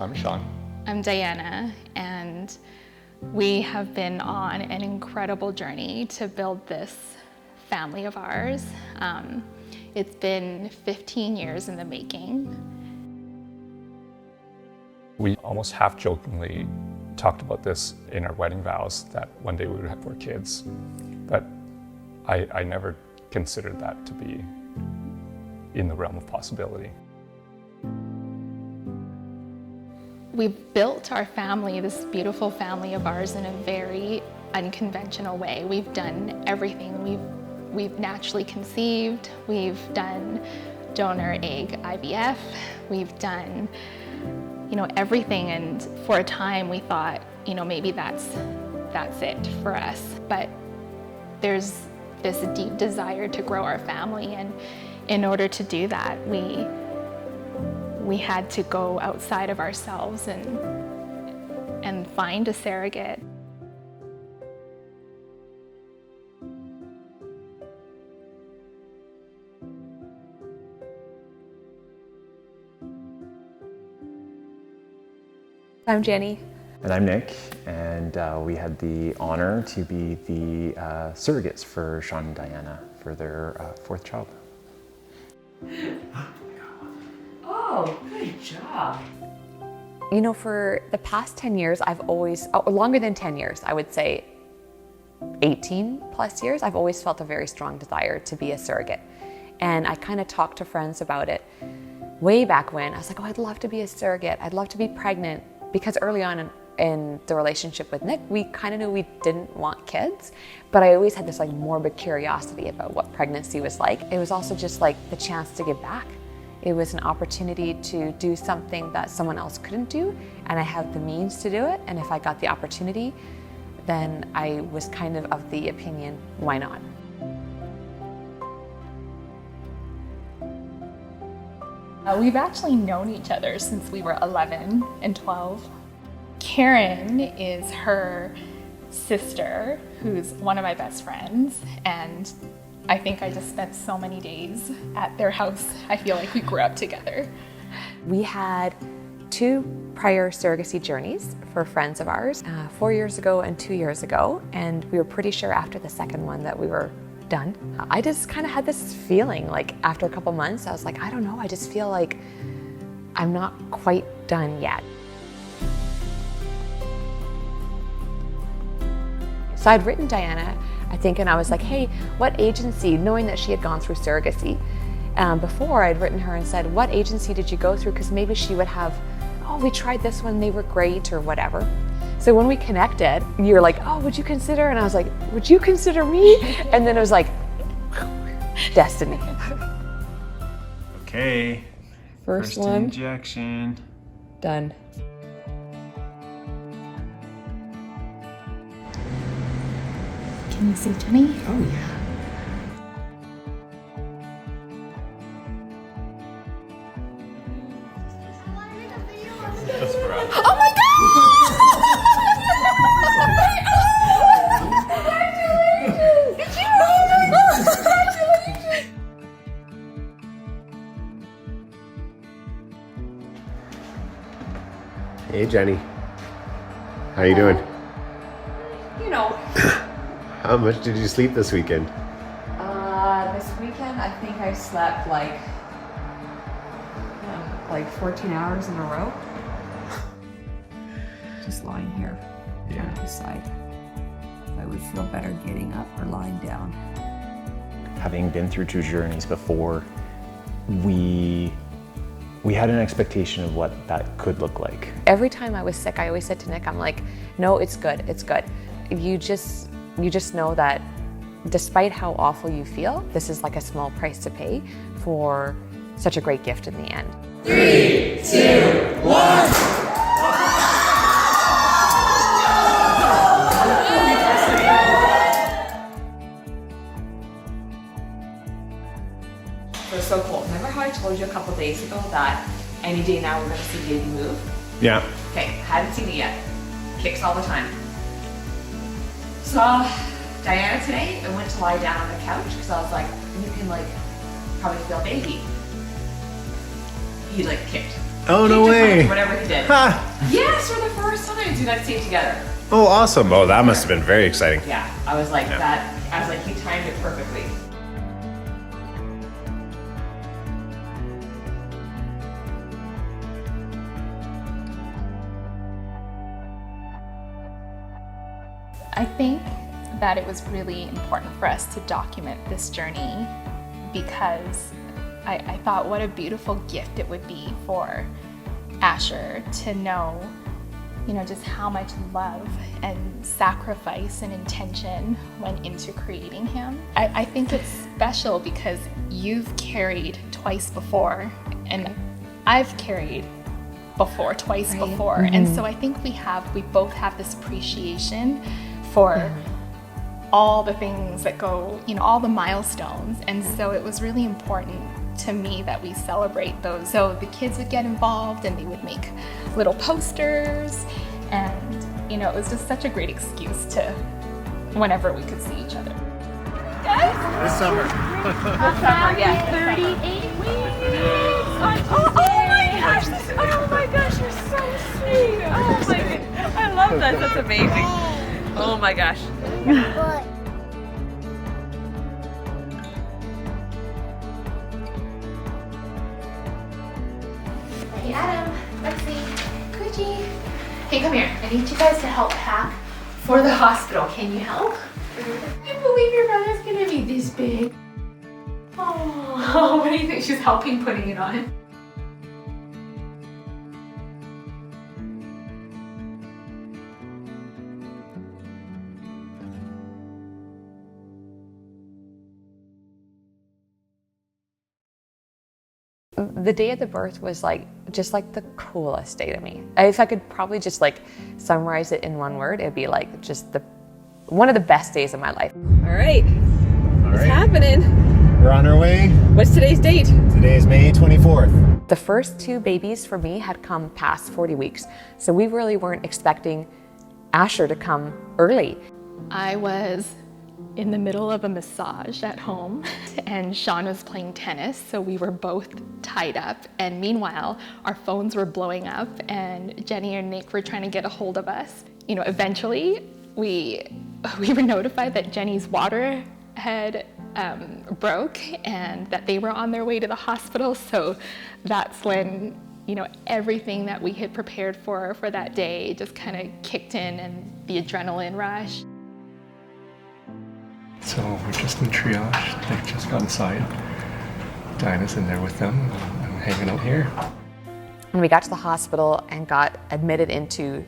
I'm Sean. I'm Diana, and we have been on an incredible journey to build this family of ours. It's been 15 years in the making. We almost half-jokingly talked about this in our wedding vows, that one day we would have 4 kids, but I never considered that to be in the realm of possibility. We've built our family, this beautiful family of ours, in a very unconventional way. We've done everything. We've naturally conceived, we've done donor egg IVF, we've done, everything. And for a time we thought, maybe that's it for us. But theres this deep desire to grow our family, and in order to do that, we had to go outside of ourselves and find a surrogate. I'm Jenny. And I'm Nick, and we had the honor to be the surrogates for Sean and Diana for their 4th child. Oh, good job. For the past 10 years, I've always, longer than 10 years, I would say 18 plus years, I've always felt a very strong desire to be a surrogate. And I kind of talked to friends about it way back when. I was like, oh, I'd love to be a surrogate. I'd love to be pregnant. Because early on in the relationship with Nick, we kind of knew we didn't want kids, but I always had this morbid curiosity about what pregnancy was like. It was also just the chance to give back. It was an opportunity to do something that someone else couldn't do, and I have the means to do it, and if I got the opportunity, then I was kind of the opinion, why not? We've actually known each other since we were 11 and 12. Karen is her sister, who's one of my best friends, and I think I just spent so many days at their house. I feel like we grew up together. We had 2 prior surrogacy journeys for friends of ours, 4 years ago and 2 years ago, and we were pretty sure after the second one that we were done. I just kind of had this feeling, after a couple months, I was like, I don't know, I just feel like I'm not quite done yet. So I'd written Diana, I think, and I was like, hey, what agency, knowing that she had gone through surrogacy before, I'd written her and said, what agency did you go through? Because maybe she would have, oh, we tried this one, they were great, or whatever. So when we connected, you were like, oh, would you consider? And I was like, would you consider me? And then it was like, destiny. Okay. First one. Injection. Done. Can you see Jenny? Oh, yeah. Oh my Hey Jenny, how you doing? How much did you sleep this weekend? This weekend, I think I slept like 14 hours in a row. Just lying here on this side. I would feel better getting up or lying down. Having been through 2 journeys before, we had an expectation of what that could look like. Every time I was sick, I always said to Nick, I'm like, no, it's good, it's good. You just know that despite how awful you feel, this is like a small price to pay for such a great gift in the end. 3, 2, 1! It was so cool. Remember how I told you a couple days ago that any day now we're going to see baby move? Yeah. Okay, hadn't seen it yet. Kicks all the time. Saw Diana today and went to lie down on the couch because I was like, you can probably feel baby. He kicked. Oh, no way. Whatever he did. Ha! Yes, for the first time we got to see it together. Oh, awesome. Oh, that must have been very exciting. Yeah, I was like that. I was like, he timed it perfectly. I think that it was really important for us to document this journey because I thought what a beautiful gift it would be for Asher to know, just how much love and sacrifice and intention went into creating him. I think it's special because you've carried twice before and I've carried twice before. Mm-hmm. And so I think we both have this appreciation for all the things that go, all the milestones. And so it was really important to me that we celebrate those. So the kids would get involved and they would make little posters and, it was just such a great excuse to whenever we could see each other. Guys? This summer. This summer, yeah. 38 weeks. Oh my gosh, you're so sweet. Oh my goodness. I love that. That's amazing. Oh my gosh. Hey Adam, Lexi, Gucci. Hey, come here. I need you guys to help pack for the hospital. Can you help? I can't believe your brother's gonna be this big. Oh, what do you think? She's helping putting it on. The day of the birth was just the coolest day to me. If I could probably just summarize it in one word, it'd be just one of the best days of my life. All right, it's happening. We're on our way. What's today's date? Today is May 24th. The first two babies for me had come past 40 weeks, so we really weren't expecting Asher to come early. I was in the middle of a massage at home and Sean was playing tennis, so we were both tied up, and meanwhile our phones were blowing up and Jenny and Nick were trying to get a hold of us. Eventually we were notified that Jenny's water had broke and that they were on their way to the hospital, so that's when everything that we had prepared for that day just kind of kicked in and the adrenaline rush. So we're just in triage. They've just got inside. Diana's in there with them. I'm hanging out here. When we got to the hospital and got admitted into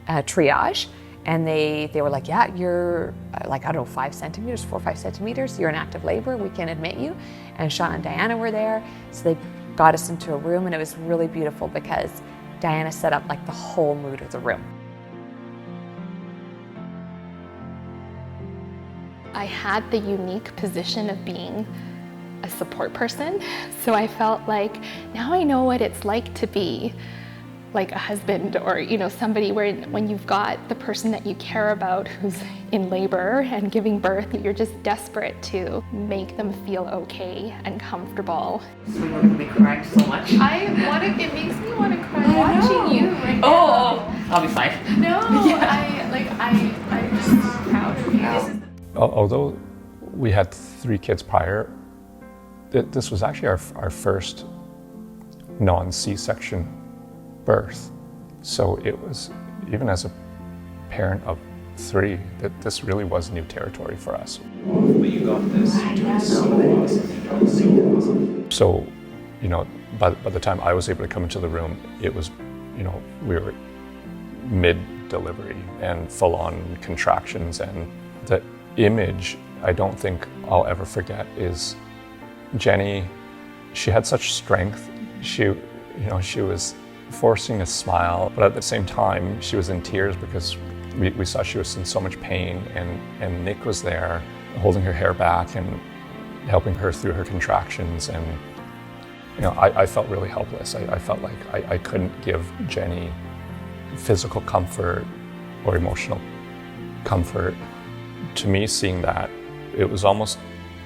triage, and they were like, yeah, you're 5 centimeters, 4 or 5 centimeters, you're in active labor, we can admit you. And Sean and Diana were there, so they got us into a room, and it was really beautiful because Diana set up the whole mood of the room. I had the unique position of being a support person, so I felt like now I know what it's like to be like a husband or somebody when you've got the person that you care about who's in labor and giving birth, you're just desperate to make them feel okay and comfortable. So you're gonna be crying so much. It makes me want to cry watching you right now. Oh, I'll be fine. No, I'm just proud of you. Although we had 3 kids prior, this was actually our first non-C-section birth. So it was, even as a parent of 3, that this really was new territory for us. But you got this. So awesome. So, by the time I was able to come into the room, it was, we were mid-delivery and full-on contractions, and the image I don't think I'll ever forget is Jenny. She had such strength. She was forcing a smile, but at the same time she was in tears because we saw she was in so much pain, and Nick was there holding her hair back and helping her through her contractions, and I felt really helpless. I felt like I couldn't give Jenny physical comfort or emotional comfort. To me, seeing that, it was almost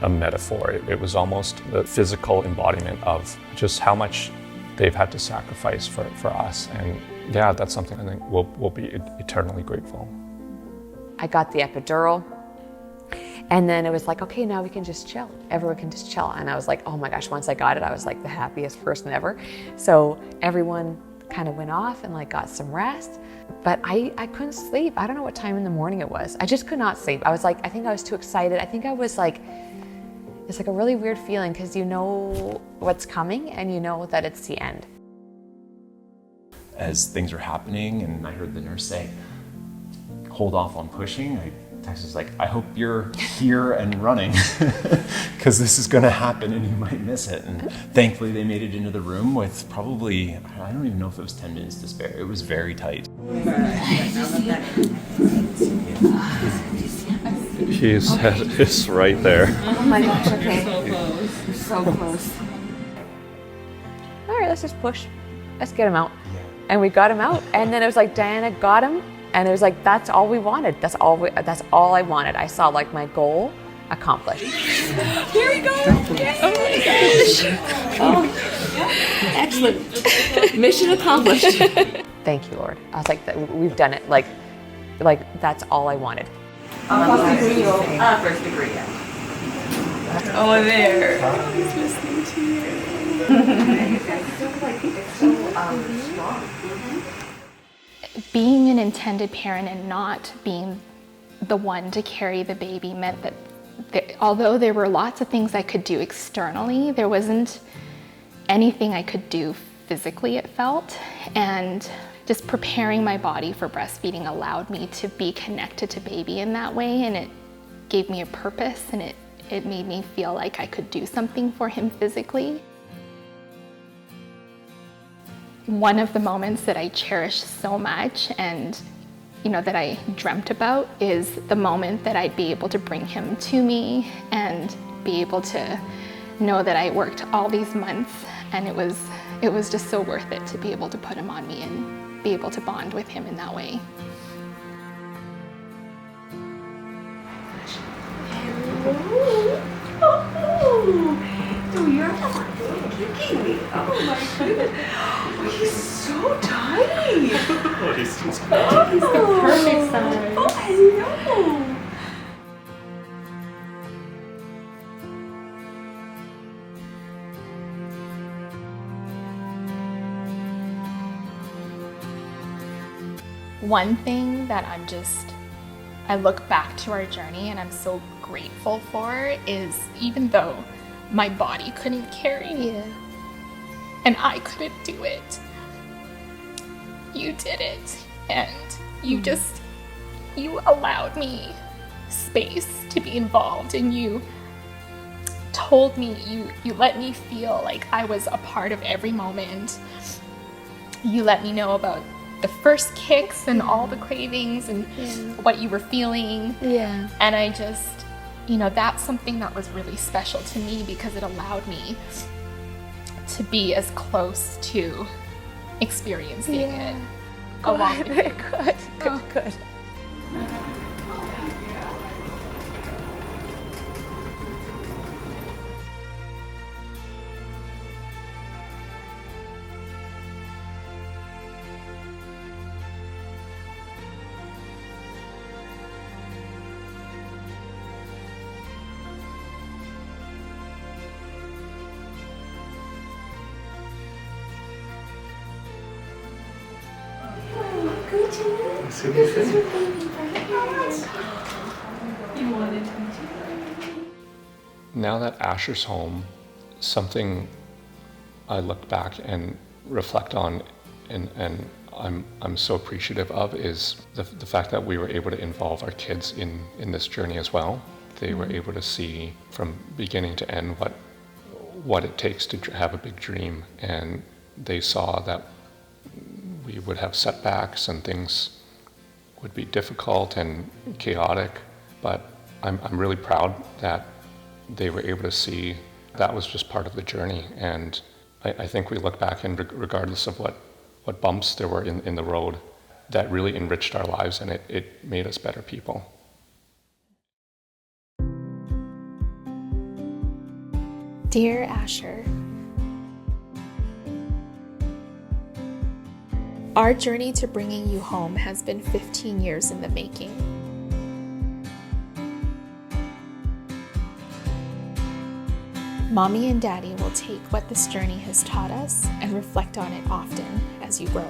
a metaphor. It was almost the physical embodiment of just how much they've had to sacrifice for us. And yeah, that's something I think we'll be eternally grateful. I got the epidural, and then it was like, okay, now we can just chill. Everyone can just chill. And I was like, oh my gosh, once I got it, I was like the happiest person ever. So everyone kind of went off and like got some rest, but I couldn't sleep. I don't know what time in the morning it was. I just could not sleep. I was like, I think I was too excited. I think I was like, it's like a really weird feeling because you know what's coming and you know that it's the end. As things were happening and I heard the nurse say, hold off on pushing, I texted like, I hope you're here and running because this is going to happen and you might miss it. And thankfully they made it into the room with probably, I don't even know if it was 10 minutes to spare. It was very tight. His head is right there. Oh my gosh, okay. So close. All right, let's just push. Let's get him out. And we got him out, and then it was like Diana got him, and it was like, that's all we wanted. That's all I wanted. I saw like my goal accomplished. Here we go. Yes. Oh my gosh. Oh, excellent. Mission accomplished. Thank you, Lord. I was like, we've done it. Like that's all I wanted. First degree, yeah. Oh, there. He's listening to you. Being an intended parent and not being the one to carry the baby meant that although there were lots of things I could do externally, there wasn't anything I could do physically, it felt. And just preparing my body for breastfeeding allowed me to be connected to baby in that way, and it gave me a purpose, and it made me feel like I could do something for him physically. One of the moments that I cherish so much and that I dreamt about is the moment that I'd be able to bring him to me and be able to know that I worked all these months, and it was just so worth it to be able to put him on me and be able to bond with him in that way. Oh, you're kicking me. Oh my goodness. Oh, he's so tiny. Oh, he's He's the perfect size. Oh, I know. One thing that I look back to our journey and I'm so grateful for is, even though my body couldn't carry and I couldn't do it, you did it, and you allowed me space to be involved, and you told me, you let me feel like I was a part of every moment. You let me know about the first kicks and all the cravings and what you were feeling. Yeah. And I just, that's something that was really special to me because it allowed me to be as close to experiencing it along with you. Good. Now that Asher's home, something I look back and reflect on and I'm so appreciative of is the fact that we were able to involve our kids in this journey as well. They were able to see from beginning to end what it takes to have a big dream, and they saw that we would have setbacks and things would be difficult and chaotic, but I'm really proud that they were able to see that was just part of the journey. And I think we look back, and regardless of what bumps there were in the road, that really enriched our lives, and it made us better people. Dear Asher, Our journey to bringing you home has been 15 years in the making. Mommy and Daddy will take what this journey has taught us and reflect on it often as you grow.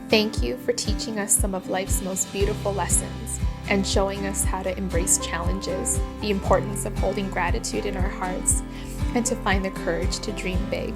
Thank you for teaching us some of life's most beautiful lessons and showing us how to embrace challenges, the importance of holding gratitude in our hearts, and to find the courage to dream big.